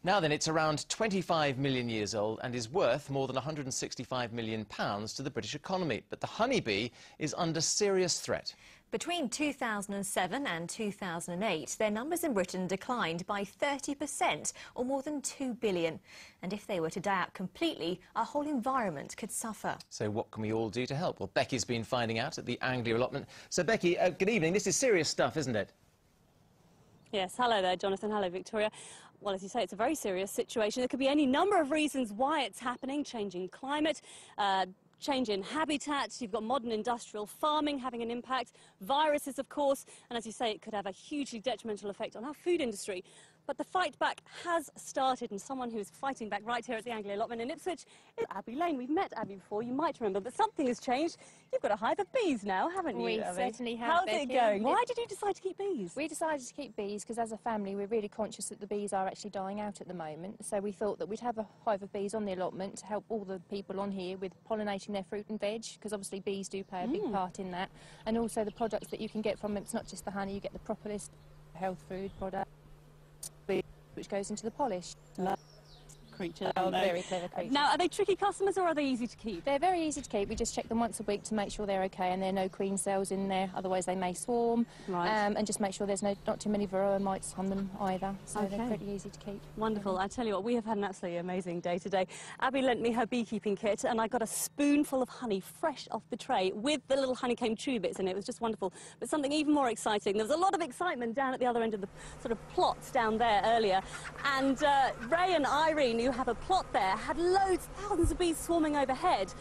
Now then, it's around 25 million years old and is worth more than £165 million to the British economy. But the honeybee is under serious threat. Between 2007 and 2008, their numbers in Britain declined by 30%, or more than 2 billion. And if they were to die out completely, our whole environment could suffer. So what can we all do to help? Well, Becky's been finding out at the Anglia allotment. So, Becky, good evening. This is serious stuff, isn't it? Yes, hello there, Jonathan. Hello, Victoria. Well, as you say, it's a very serious situation. There could be any number of reasons why it's happening: changing climate, change in habitat, you've got modern industrial farming having an impact, viruses, of course, and as you say, it could have a hugely detrimental effect on our food industry. But the fight back has started, and someone who is fighting back right here at the Anglia allotment in Ipswich is Abby Lane. We've met Abby before, you might remember, but something has changed. You've got a hive of bees now, haven't you, We Abby? certainly have. How's it going? Why did you decide to keep bees? We decided to keep bees because as a family we're really conscious that the bees are actually dying out at the moment. So we thought that we'd have a hive of bees on the allotment to help all the people on here with pollinating their fruit and veg, because obviously bees do play a big part in that. And also the products that you can get from them, it's not just the honey, you get the propolis, health food product, which goes into the polish. Creature, very clever creatures. Now, are they tricky customers or are they easy to keep? They're very easy to keep. We just check them once a week to make sure they're okay and there are no queen cells in there, otherwise they may swarm. Right. And just make sure there's not too many varroa mites on them either, so Okay. they're pretty easy to keep. Wonderful. I tell you what, we have had an absolutely amazing day today. Abby lent me her beekeeping kit and I got a spoonful of honey fresh off the tray with the little honeycomb chew bits in it. It was just wonderful. But something even more exciting, there was a lot of excitement down at the other end of the sort of plots down there earlier. And Ray and Irene, who have a plot there, had loads, thousands of bees swarming overhead.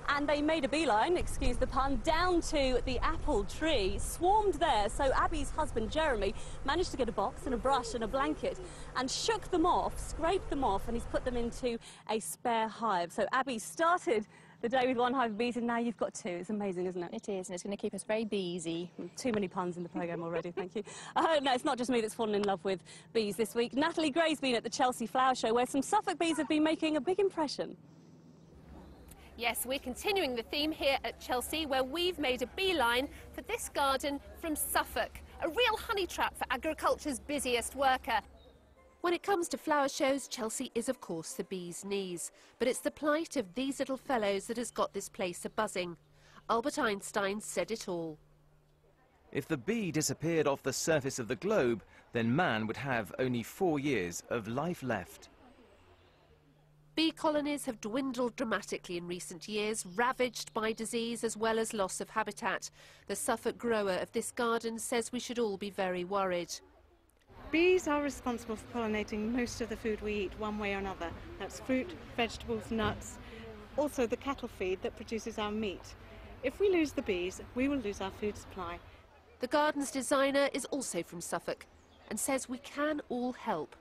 And they made a beeline, excuse the pun, down to the apple tree, swarmed there. So Abby's husband, Jeremy, managed to get a box and a brush and a blanket and shook them off, scraped them off, and he's put them into a spare hive. So Abby started the day with one hive of bees and now you've got two. It's amazing, isn't it? It is, and it's going to keep us very beesy. Too many puns in the programme already, thank you. No, it's not just me that's fallen in love with bees this week. Natalie Gray's been at the Chelsea Flower Show, where some Suffolk bees have been making a big impression. Yes, we're continuing the theme here at Chelsea, where we've made a beeline for this garden from Suffolk, a real honey trap for agriculture's busiest worker. When it comes to flower shows, Chelsea is of course the bee's knees, but it's the plight of these little fellows that has got this place a-buzzing. Albert Einstein said it all. If the bee disappeared off the surface of the globe, then man would have only 4 years of life left. Bee colonies have dwindled dramatically in recent years, ravaged by disease as well as loss of habitat. The Suffolk grower of this garden says we should all be very worried. Bees are responsible for pollinating most of the food we eat one way or another. That's fruit, vegetables, nuts, also the cattle feed that produces our meat. If we lose the bees, we will lose our food supply. The garden's designer is also from Suffolk and says we can all help.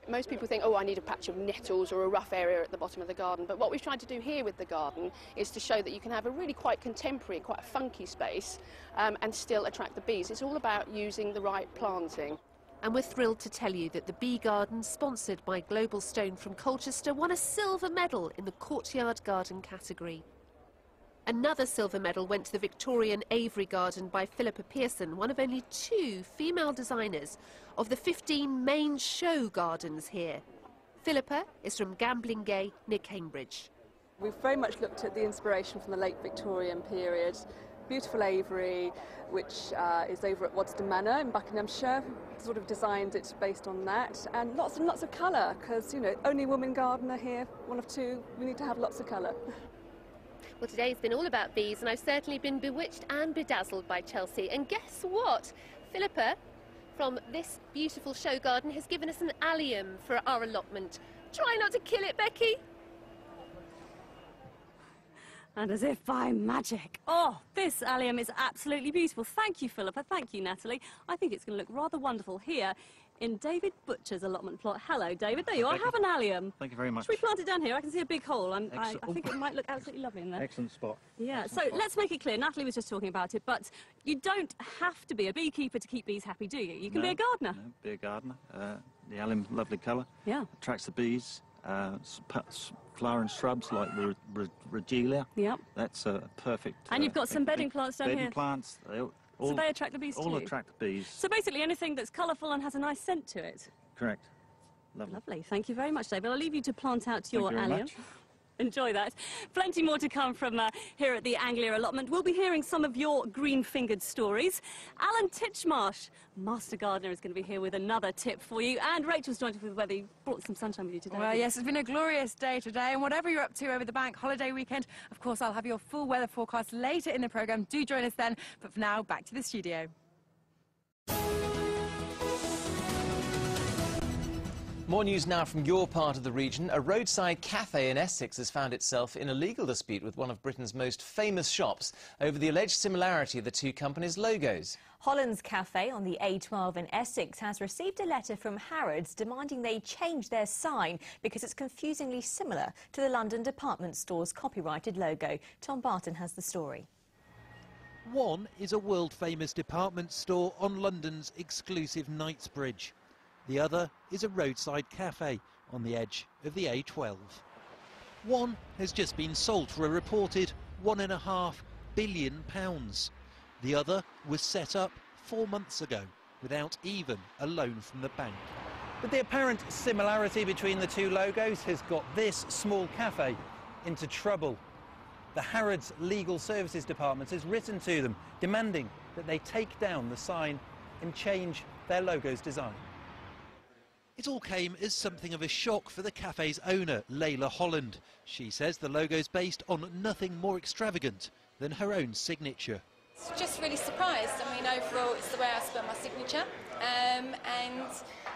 Most people think, oh, I need a patch of nettles or a rough area at the bottom of the garden. But what we've tried to do here with the garden is to show that you can have a really quite contemporary, quite a funky space and still attract the bees. It's all about using the right planting. And we're thrilled to tell you that the Bee Garden, sponsored by Global Stone from Colchester, won a silver medal in the Courtyard Garden category. Another silver medal went to the Victorian Aviary Garden by Philippa Pearson, one of only 2 female designers of the 15 main show gardens here. Philippa is from Gambling near Cambridge. We've very much looked at the inspiration from the late Victorian period. Beautiful aviary, which is over at Wadston Manor in Buckinghamshire, sort of designed it based on that, and lots and lots of colour, because, you know, only woman gardener here, one of 2, we need to have lots of colour. Well, today's been all about bees, and I've certainly been bewitched and bedazzled by Chelsea. And guess what? Philippa, from this beautiful show garden, has given us an allium for our allotment. Try not to kill it, Becky. And as if by magic. Oh, this allium is absolutely beautiful. Thank you, Philippa. Thank you, Natalie. I think it's going to look rather wonderful here in David Butcher's allotment plot. Hello, David. There you are. Have an allium. Thank you very much. Should we plant it down here? I can see a big hole. I think it might look absolutely lovely in there. Excellent spot. Yeah, Excellent spot. Let's make it clear. Natalie was just talking about it, but you don't have to be a beekeeper to keep bees happy, do you? You can be a gardener. No, be a gardener. The allium, lovely colour. Yeah. Attracts the bees. Flowering shrubs like regelia. Yep. That's a perfect. And you've got some bedding plants down here. Bedding plants. So they attract the bees too? All attract the bees. So basically anything that's colourful and has a nice scent to it. Correct. Lovely. Thank you very much, David. I'll leave you to plant out your Thank you very allium. much. Enjoy that. Plenty more to come from here at the Anglia Allotment. We'll be hearing some of your green-fingered stories. Alan Titchmarsh, Master Gardener, is going to be here with another tip for you. And Rachel's joined us with the weather. You brought some sunshine with you today. Well, yes, it's been a glorious day today, and whatever you're up to over the bank holiday weekend, of course, I'll have your full weather forecast later in the programme. Do join us then. But for now, back to the studio. More news now from your part of the region. A roadside cafe in Essex has found itself in a legal dispute with one of Britain's most famous shops over the alleged similarity of the two companies' logos. Holland's Cafe on the A12 in Essex has received a letter from Harrods demanding they change their sign because it's confusingly similar to the London department store's copyrighted logo. Tom Barton has the story. One is a world-famous department store on London's exclusive Knightsbridge. The other is a roadside cafe on the edge of the A12. One has just been sold for a reported £1.5 billion. The other was set up 4 months ago without even a loan from the bank. But the apparent similarity between the two logos has got this small cafe into trouble. The Harrods Legal Services Department has written to them demanding that they take down the sign and change their logo's design. It all came as something of a shock for the cafe's owner, Layla Holland. She says the logo's based on nothing more extravagant than her own signature. Just really surprised. I mean, overall, it's the way I spell my signature, and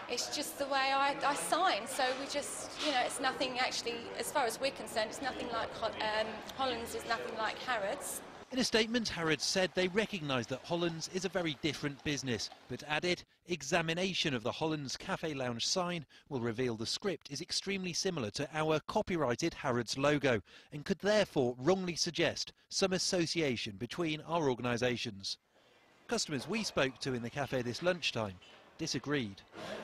it's just the way I sign. So we just, you know, it's nothing actually, as far as we're concerned, it's nothing like Holland's is nothing like Harrods. In a statement, Harrods said they recognise that Holland's is a very different business, but added examination of the Holland's Cafe Lounge sign will reveal the script is extremely similar to our copyrighted Harrods logo and could therefore wrongly suggest some association between our organisations. Customers we spoke to in the cafe this lunchtime disagreed.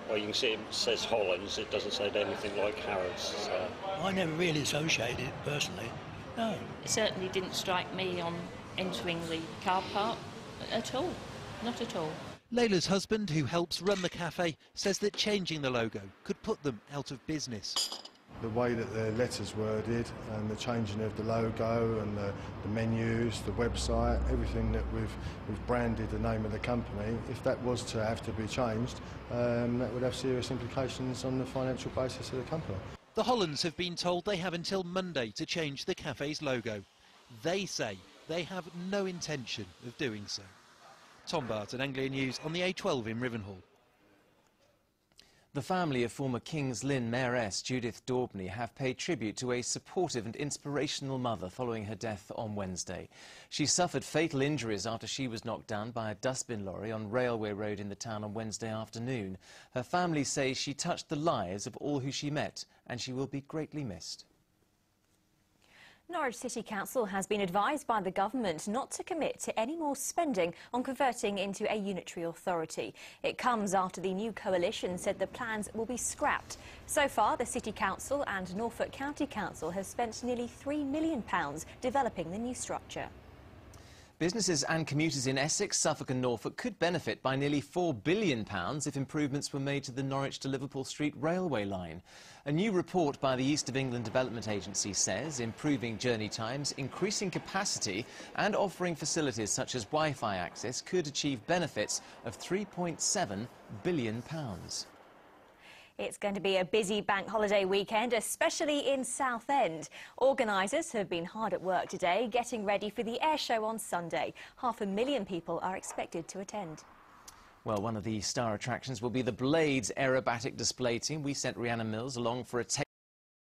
Well, you can see it says Holland's, it doesn't say anything like Harrods. So. I never really associated it personally. No. It certainly didn't strike me on entering the car park at all, not at all. Layla's husband, who helps run the cafe, says that changing the logo could put them out of business. The way that the letter's worded and the changing of the logo and the menus, the website, everything that we've branded the name of the company, if that was to have to be changed, that would have serious implications on the financial basis of the company. The Hollands have been told they have until Monday to change the cafe's logo. They say they have no intention of doing so. Tom Barton, Anglia News on the A12 in Rivenhall. The family of former King's Lynn Mayoress Judith Daubney have paid tribute to a supportive and inspirational mother following her death on Wednesday. She suffered fatal injuries after she was knocked down by a dustbin lorry on Railway Road in the town on Wednesday afternoon. Her family say she touched the lives of all who she met, and she will be greatly missed. Norwich City Council has been advised by the government not to commit to any more spending on converting into a unitary authority. It comes after the new coalition said the plans will be scrapped. So far, the City Council and Norfolk County Council have spent nearly £3 million developing the new structure. Businesses and commuters in Essex, Suffolk and Norfolk could benefit by nearly £4 billion if improvements were made to the Norwich to Liverpool Street railway line. A new report by the East of England Development Agency says improving journey times, increasing capacity and offering facilities such as Wi-Fi access could achieve benefits of £3.7 billion. It's going to be a busy bank holiday weekend, especially in Southend. Organisers have been hard at work today, getting ready for the air show on Sunday. 500,000 people are expected to attend. Well, one of the star attractions will be the Blades aerobatic display team. We sent Rhiannon Mills along for a taste.